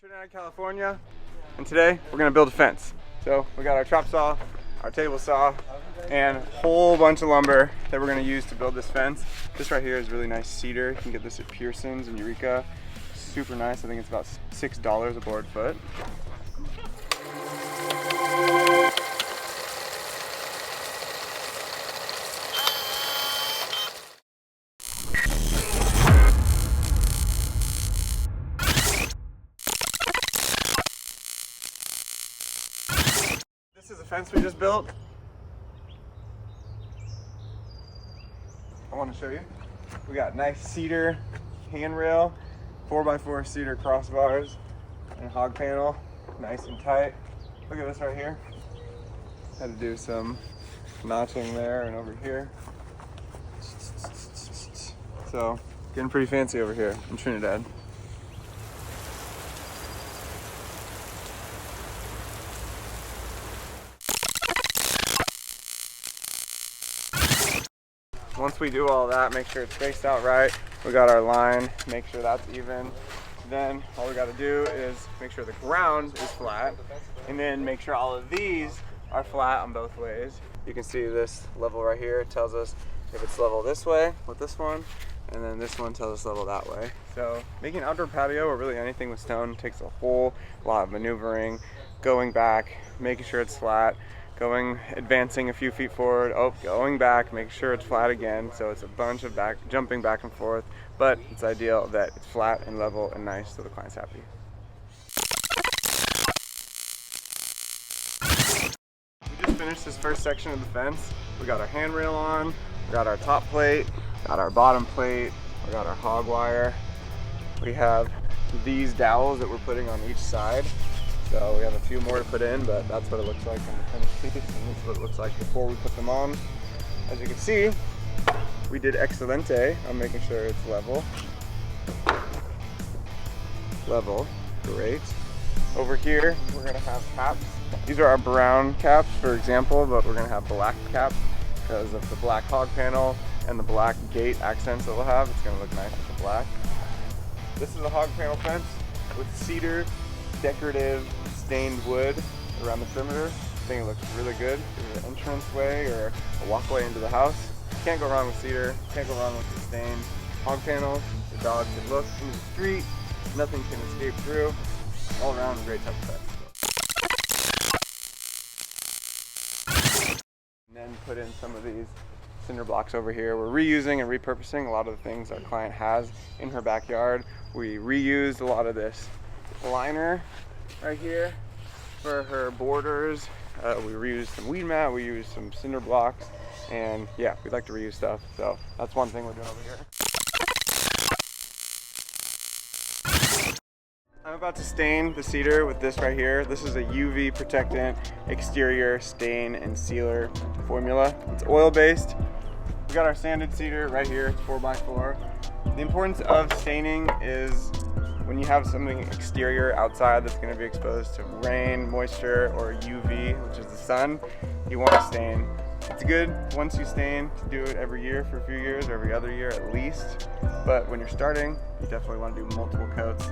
Trinidad, California, and today we're gonna build a fence. So we got our chop saw, our table saw, and a whole bunch of lumber that we're gonna use to build this fence. This right here is really nice cedar. You can get this at Pearson's in Eureka. Super nice. I think it's about $6 a board foot. This is the fence we just built. I want to show you. We got nice cedar handrail, 4x4 cedar crossbars, and a hog panel, nice and tight. Look at this right here. Had to do some notching there and over here. So, getting pretty fancy over here in Trinidad. Once we do all that, make sure it's spaced out right. We got our line, make sure that's even. Then all we gotta do is make sure the ground is flat, and then make sure all of these are flat on both ways. You can see this level right here. It tells us if it's level this way with this one, and then this one tells us level that way. So making an outdoor patio or really anything with stone takes a whole lot of maneuvering, going back, making sure it's flat, advancing a few feet forward, going back, make sure it's flat again. So it's a bunch of jumping back and forth, but it's ideal that it's flat and level and nice so the client's happy. We just finished this first section of the fence. We got our handrail on, we got our top plate, got our bottom plate, we got our hog wire. We have these dowels that we're putting on each side. So we have a few more to put in, but that's what it looks like on the finished piece, and this is what it looks like before we put them on. As you can see, we did excelente on making sure it's level. Level, great. Over here, we're gonna have caps. These are our brown caps, for example, but we're gonna have black caps because of the black hog panel and the black gate accents that we'll have. It's gonna look nice with the black. This is a hog panel fence with cedar, decorative stained wood around the perimeter. I think it looks really good. There's an entranceway or a walkway into the house. Can't go wrong with cedar, can't go wrong with the stained hog panel. The dogs can look into the street, nothing can escape through. All around a great type of fence. And then put in some of these cinder blocks over here. We're reusing and repurposing a lot of the things our client has in her backyard. We reused a lot of this liner right here for her borders. We reused some weed mat, we used some cinder blocks, and yeah, we like to reuse stuff. So that's one thing we're doing over here. I'm about to stain the cedar with this right here. This is a UV protectant exterior stain and sealer formula. It's oil based. We got our sanded cedar right here, it's 4x4. The importance of staining is when you have something exterior outside that's going to be exposed to rain, moisture, or UV, which is the sun, you want to stain. It's good once you stain to do it every year for a few years, or every other year at least. But when you're starting, you definitely want to do multiple coats.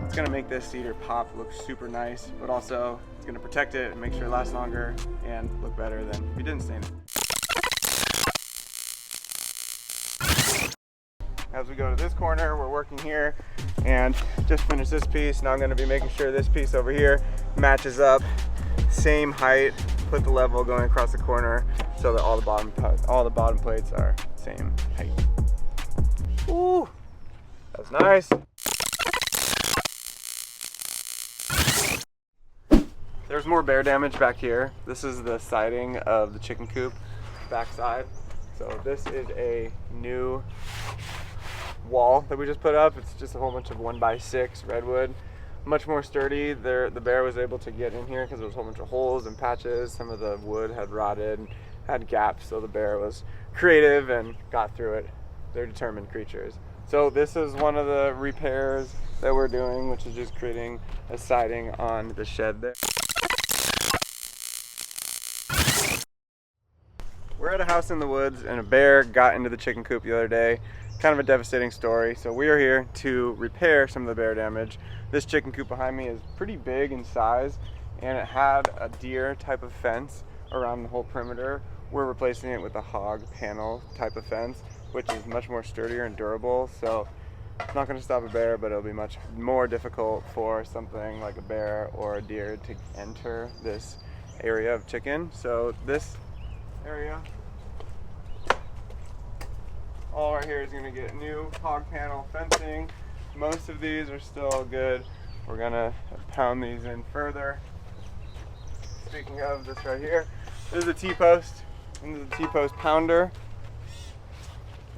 It's going to make this cedar pop look super nice, but also it's going to protect it and make sure it lasts longer and look better than if you didn't stain it. As we go to this corner, we're working here and just finished this piece. Now I'm going to be making sure this piece over here matches up, same height, put the level going across the corner so that all the bottom plates are same height. Ooh, that's nice. There's more bear damage back here. This is the siding of the chicken coop backside. So this is a new wall that we just put up. It's just a whole bunch of 1x6 redwood, much more sturdy. The bear was able to get in here because there was a whole bunch of holes and patches. Some of the wood had rotted and had gaps, so the bear was creative and got through it. They're determined creatures. So this is one of the repairs that we're doing, which is just creating a siding on the shed there. We're at a house in the woods and a bear got into the chicken coop the other day kind of a devastating story. So we are here to repair some of the bear damage. This chicken coop behind me is pretty big in size, and it had a deer type of fence around the whole perimeter. We're replacing it with a hog panel type of fence, which is much more sturdier and durable. So it's not going to stop a bear, but it'll be much more difficult for something like a bear or a deer to enter this area of chicken. So this area, all right here, is going to get new hog panel fencing. Most of these are still good. We're going to pound these in further. Speaking of this right here, this is a T-post. This is a T-post pounder.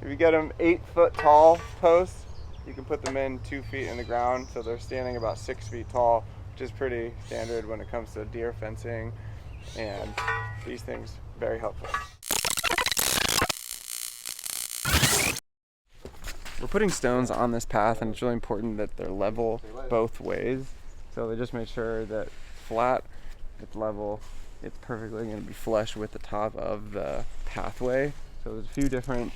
If you get them 8-foot tall posts, you can put them in 2 feet in the ground, so they're standing about 6 feet tall, which is pretty standard when it comes to deer fencing, and these things very helpful. We're putting stones on this path, and it's really important that they're level both ways. So they just make sure that flat, it's level, it's perfectly going to be flush with the top of the pathway. So there's a few different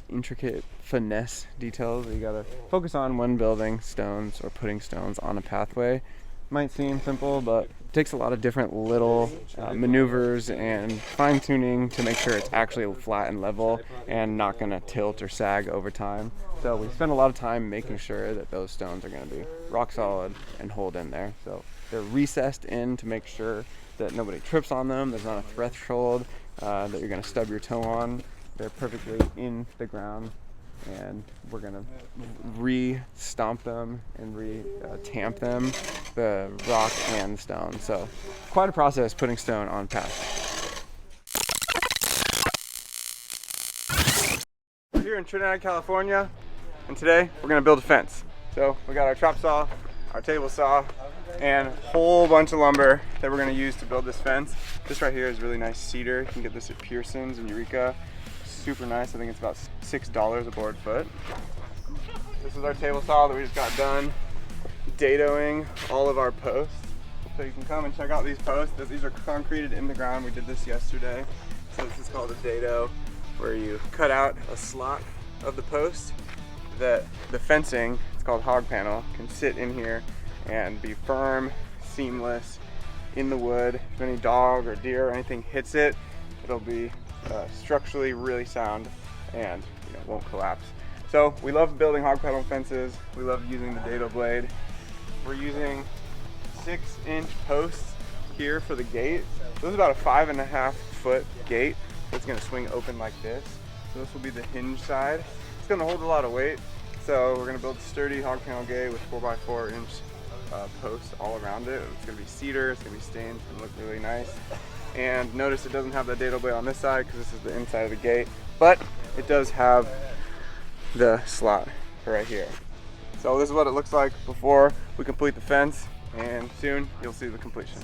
intricate finesse details that you gotta focus on when building stones or putting stones on a pathway. Might seem simple, but it takes a lot of different little maneuvers and fine tuning to make sure it's actually flat and level and not gonna tilt or sag over time. So we spend a lot of time making sure that those stones are gonna be rock solid and hold in there. So they're recessed in to make sure that nobody trips on them. There's not a threshold that you're gonna stub your toe on. They're perfectly in the ground, and we're gonna re-stomp them and re-tamp them, the rock and the stone. So quite a process putting stone on path. We're here in Trinidad, California, and today we're gonna build a fence. So we got our chop saw, our table saw, and a whole bunch of lumber that we're gonna use to build this fence. This right here is really nice cedar. You can get this at Pearson's in Eureka. Super nice. I think it's about $6 a board foot. This is our table saw that we just got done dadoing all of our posts. So you can come and check out these posts. These are concreted in the ground. We did this yesterday. So this is called a dado, where you cut out a slot of the post that the fencing, it's called hog panel, can sit in here and be firm, seamless in the wood. If any dog or deer or anything hits it, it'll be structurally really sound and won't collapse. So we love building hog panel fences. We love using the dado blade. We're using 6-inch posts here for the gate. So this is about a 5.5-foot gate that's going to swing open like this. So this will be the hinge side. It's going to hold a lot of weight. So we're going to build a sturdy hog panel gate with 4x4-inch posts all around it. It's going to be cedar. It's going to be stained. It's going to look really nice. And notice it doesn't have the dado blade on this side because this is the inside of the gate, but it does have the slot right here. So this is what it looks like before we complete the fence, and soon you'll see the completion.